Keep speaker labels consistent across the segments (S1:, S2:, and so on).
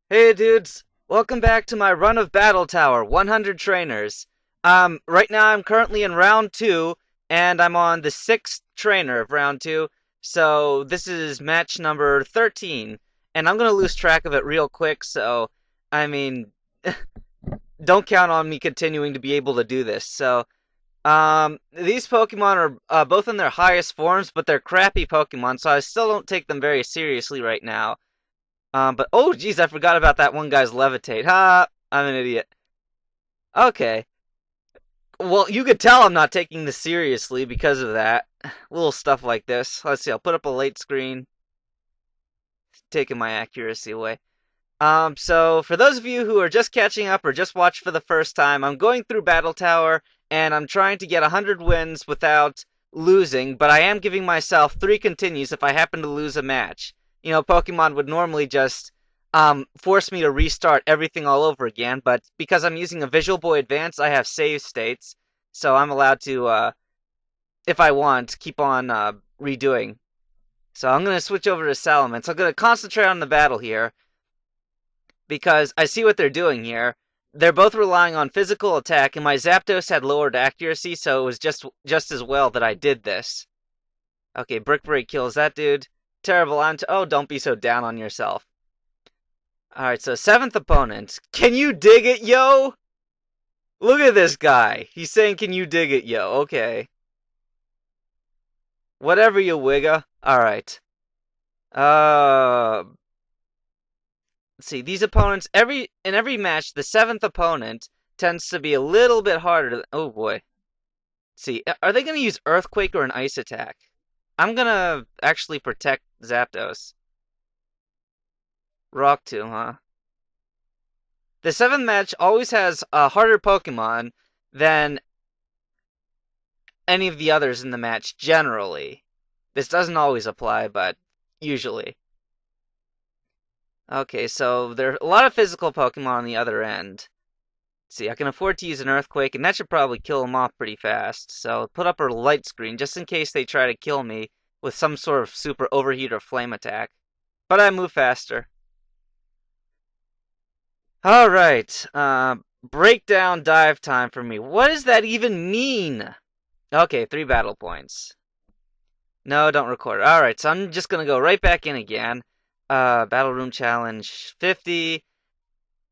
S1: Hey dudes, welcome back to my run of Battle Tower, 100 trainers. Right now I'm currently in round 2, and I'm on the 6th trainer of round 2, so this is match number 13, and I'm gonna lose track of it real quick, so, I mean, don't count on me continuing to be able to do this, so, these Pokemon are both in their highest forms, but they're crappy Pokemon, so I still don't take them very seriously right now. But oh geez, I forgot about that one guy's levitate. Ha! I'm an idiot. Okay. Well, you could tell I'm not taking this seriously because of that. Little stuff like this. Let's see, I'll put up a light screen, taking my accuracy away. So for those of you who are just catching up or just watched for the first time, I'm going through Battle Tower and I'm trying to get 100 wins without losing, but I am giving myself 3 continues if I happen to lose a match. You know, Pokemon would normally just force me to restart everything all over again, but because I'm using a Visual Boy Advance, I have save states, so I'm allowed to, if I want, keep on redoing. So I'm going to switch over to Salamence. I'm going to concentrate on the battle here because I see what they're doing here. They're both relying on physical attack, and my Zapdos had lowered accuracy, so it was just as well that I did this. Okay, Brick Break kills that dude. Terrible oh, don't be so down on yourself. Alright, so 7th opponent. Can you dig it, yo? Look at this guy. He's saying, can you dig it, yo? Okay. Whatever, you wigga. Alright. Uh, let's see, these opponents, in every match, the 7th opponent tends to be a little bit harder to, oh boy. Let's see, are they going to use Earthquake or an Ice attack? I'm going to actually protect Zapdos. Rock Tomb, huh? The 7th match always has a harder Pokemon than any of the others in the match, generally. This doesn't always apply, but usually. Okay, so there are a lot of physical Pokemon on the other end. Let's see, I can afford to use an Earthquake, and that should probably kill them off pretty fast. So put up a light screen, just in case they try to kill me with some sort of super overheat or flame attack. But I move faster. Alright, breakdown dive time for me. What does that even mean? Okay, 3 battle points. No, don't record. Alright, so I'm just gonna go right back in again. Battle Room Challenge 50.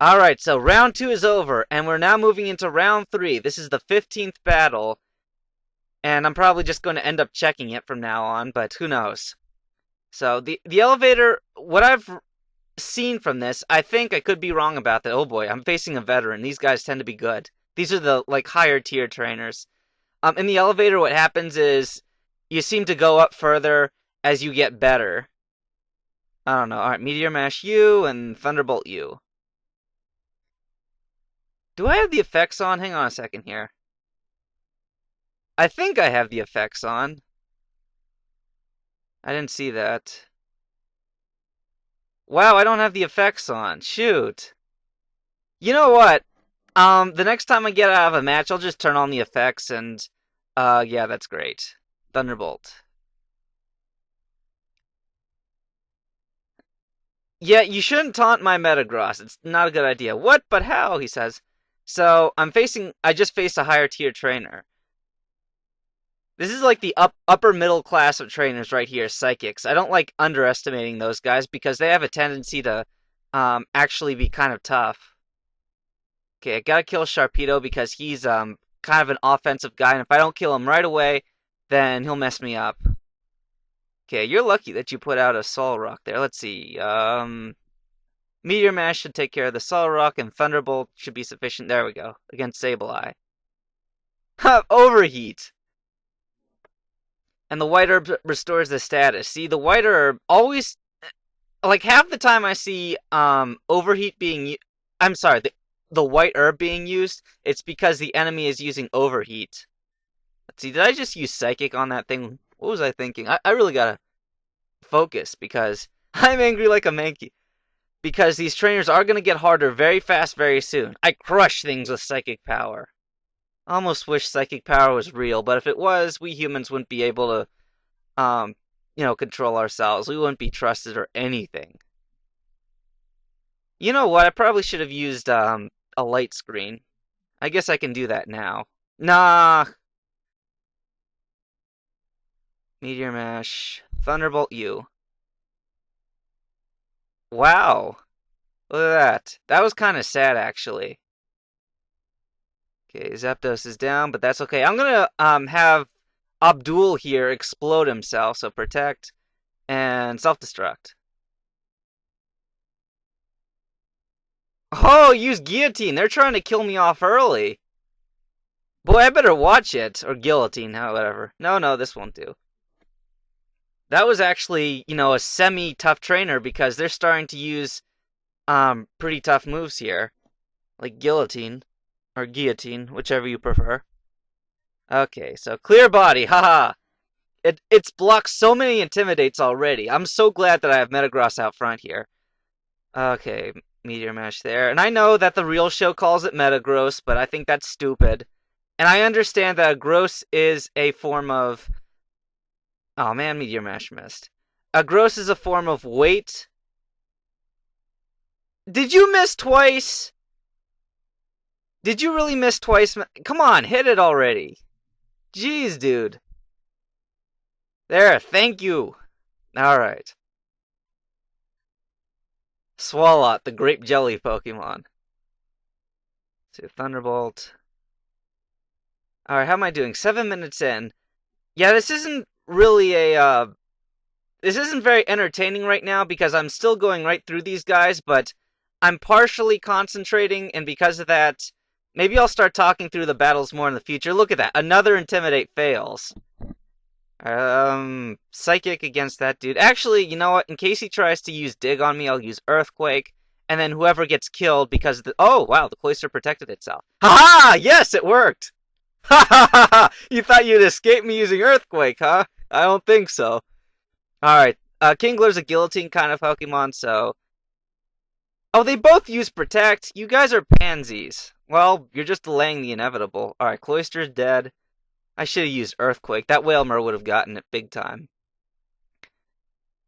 S1: Alright, so round 2 is over, and we're now moving into round 3. This is the 15th battle, and I'm probably just going to end up checking it from now on, but who knows. So, the elevator, what I've seen from this, I think I could be wrong about that. Oh boy, I'm facing a veteran. These guys tend to be good. These are the, like, higher tier trainers. In the elevator, what happens is you seem to go up further as you get better. I don't know. Alright, Meteor Mash you and Thunderbolt you. Do I have the effects on? Hang on a second here. I think I have the effects on. I didn't see that. Wow, I don't have the effects on. Shoot. You know what? The next time I get out of a match, I'll just turn on the effects and, yeah, that's great. Thunderbolt. Yeah, you shouldn't taunt my Metagross. It's not a good idea. What? But how? He says. So, I just faced a higher tier trainer. This is like the upper middle class of trainers right here, psychics. I don't like underestimating those guys because they have a tendency to actually be kind of tough. Okay, I gotta kill Sharpedo because he's kind of an offensive guy, and if I don't kill him right away, then he'll mess me up. Okay, you're lucky that you put out a Solrock there. Let's see. Meteor Mash should take care of the Solrock, and Thunderbolt should be sufficient. There we go. Against Sableye. Overheat! And the White Herb restores the status. See, the White Herb always, like half the time I see overheat being, I'm sorry, the White Herb being used, it's because the enemy is using overheat. Let's see, did I just use Psychic on that thing? What was I thinking? I really gotta focus because I'm angry like a Mankey. Because these trainers are gonna get harder very fast, very soon. I crush things with Psychic Power. I almost wish Psychic Power was real, but if it was, we humans wouldn't be able to control ourselves. We wouldn't be trusted or anything. You know what? I probably should have used a light screen. I guess I can do that now. Nah, Meteor Mash, Thunderbolt U. Wow, look at that. That was kind of sad, actually. Okay, Zapdos is down, but that's okay. I'm gonna have Abdul here explode himself, so protect and self-destruct. Oh, use guillotine. They're trying to kill me off early. Boy, I better watch it. Or guillotine, however. No, no, this won't do. That was actually, a semi-tough trainer because they're starting to use pretty tough moves here. Like guillotine. Or guillotine, whichever you prefer. Okay, so clear body, haha. It's blocked so many intimidates already. I'm so glad that I have Metagross out front here. Okay, Meteor Mash there. And I know that the real show calls it Metagross, but I think that's stupid. And I understand that a gross is a form of... Oh man, Meteor Mash missed. A gross is a form of weight. Did you miss twice? Did you really miss twice? Come on, hit it already. Jeez, dude. There, thank you. Alright. Swalot, the grape jelly Pokemon. So Thunderbolt. Alright, how am I doing? 7 minutes in. Yeah, this isn't really this isn't very entertaining right now because I'm still going right through these guys, but I'm partially concentrating, and because of that, maybe I'll start talking through the battles more in the future. Look at that. Another Intimidate fails. Psychic against that dude. Actually, you know what? In case he tries to use Dig on me, I'll use Earthquake, and then whoever gets killed because the... Oh, wow, the Cloyster protected itself. Ha-ha! Yes, it worked! Ha ha ha ha! You thought you'd escape me using Earthquake, huh? I don't think so. Alright, Kingler's a guillotine kind of Pokemon, so... Oh, they both use Protect. You guys are pansies. Well, you're just delaying the inevitable. Alright, Cloyster's dead. I should have used Earthquake. That Wailmer would have gotten it big time.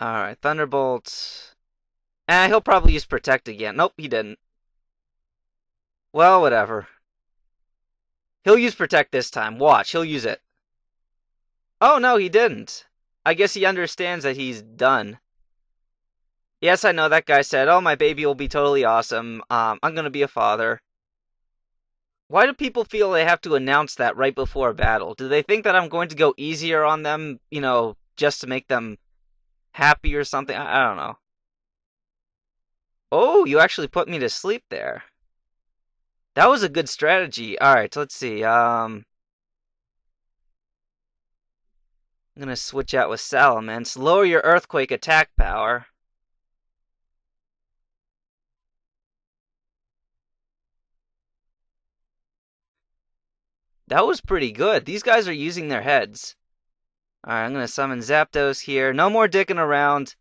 S1: Alright, Thunderbolt. He'll probably use Protect again. Nope, he didn't. Well, whatever. He'll use Protect this time. Watch, he'll use it. Oh, no, he didn't. I guess he understands that he's done. Yes, I know that guy said, oh, my baby will be totally awesome. I'm gonna be a father. Why do people feel they have to announce that right before a battle? Do they think that I'm going to go easier on them, just to make them happy or something? I don't know. Oh, you actually put me to sleep there. That was a good strategy. Alright, let's see. I'm gonna switch out with Salamence. Lower your Earthquake attack power. That was pretty good. These guys are using their heads. Alright, I'm gonna summon Zapdos here. No more dicking around.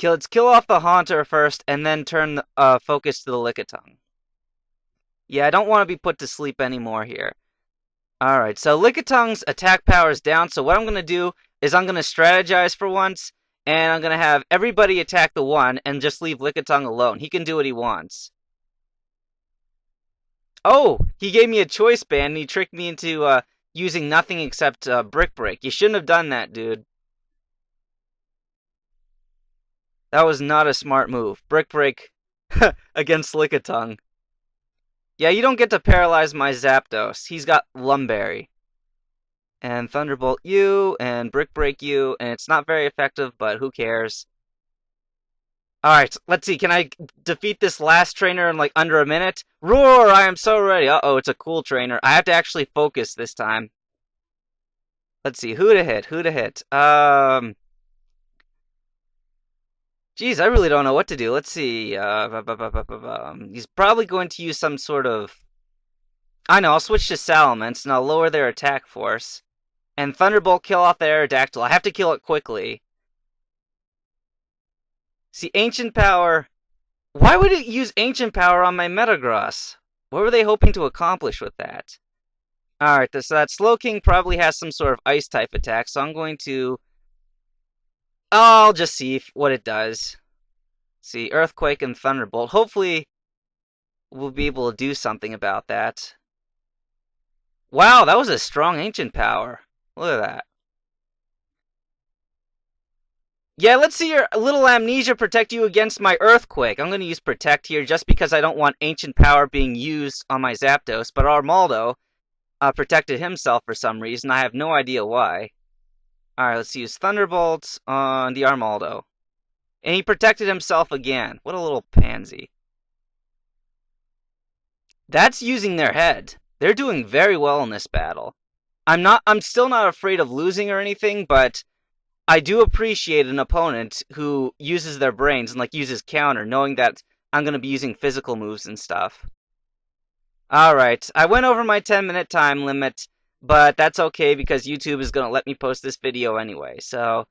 S1: Let's kill off the Haunter first, and then turn focus to the Lickitung. Yeah, I don't want to be put to sleep anymore here. Alright, so Lickitung's attack power is down, so what I'm going to do is I'm going to strategize for once, and I'm going to have everybody attack the one, and just leave Lickitung alone. He can do what he wants. Oh, he gave me a choice band, and he tricked me into using nothing except Brick Break. You shouldn't have done that, dude. That was not a smart move. Brick Break against Lickitung. Yeah, you don't get to paralyze my Zapdos. He's got Lumberry. And Thunderbolt you, and Brick Break you, and it's not very effective, but who cares? Alright, let's see. Can I defeat this last trainer in like under a minute? Roar! I am so ready. Uh-oh, it's a cool trainer. I have to actually focus this time. Let's see. Who to hit? Who to hit? Geez, I really don't know what to do. Let's see. He's probably going to use some sort of... I know, I'll switch to Salamence, and I'll lower their attack force. And Thunderbolt kill off the Aerodactyl. I have to kill it quickly. See, Ancient Power... Why would it use Ancient Power on my Metagross? What were they hoping to accomplish with that? Alright, so that Slowking probably has some sort of Ice-type attack, so I'm going to... I'll just see what it does. See, Earthquake and Thunderbolt. Hopefully, we'll be able to do something about that. Wow, that was a strong ancient power. Look at that. Yeah, let's see your little amnesia protect you against my Earthquake. I'm going to use Protect here just because I don't want ancient power being used on my Zapdos, but Armaldo protected himself for some reason. I have no idea why. Alright, let's use Thunderbolt on the Armaldo. And he protected himself again. What a little pansy. That's using their head. They're doing very well in this battle. I'm still not afraid of losing or anything, but I do appreciate an opponent who uses their brains and like uses counter, knowing that I'm going to be using physical moves and stuff. Alright, I went over my 10-minute time limit, but that's okay because YouTube is going to let me post this video anyway. So,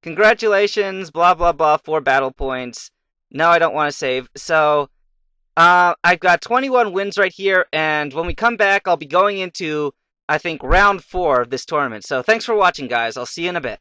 S1: congratulations, blah blah blah, 4 battle points. No, I don't want to save. So, I've got 21 wins right here, and when we come back, I'll be going into, I think, round 4 of this tournament. So, thanks for watching, guys. I'll see you in a bit.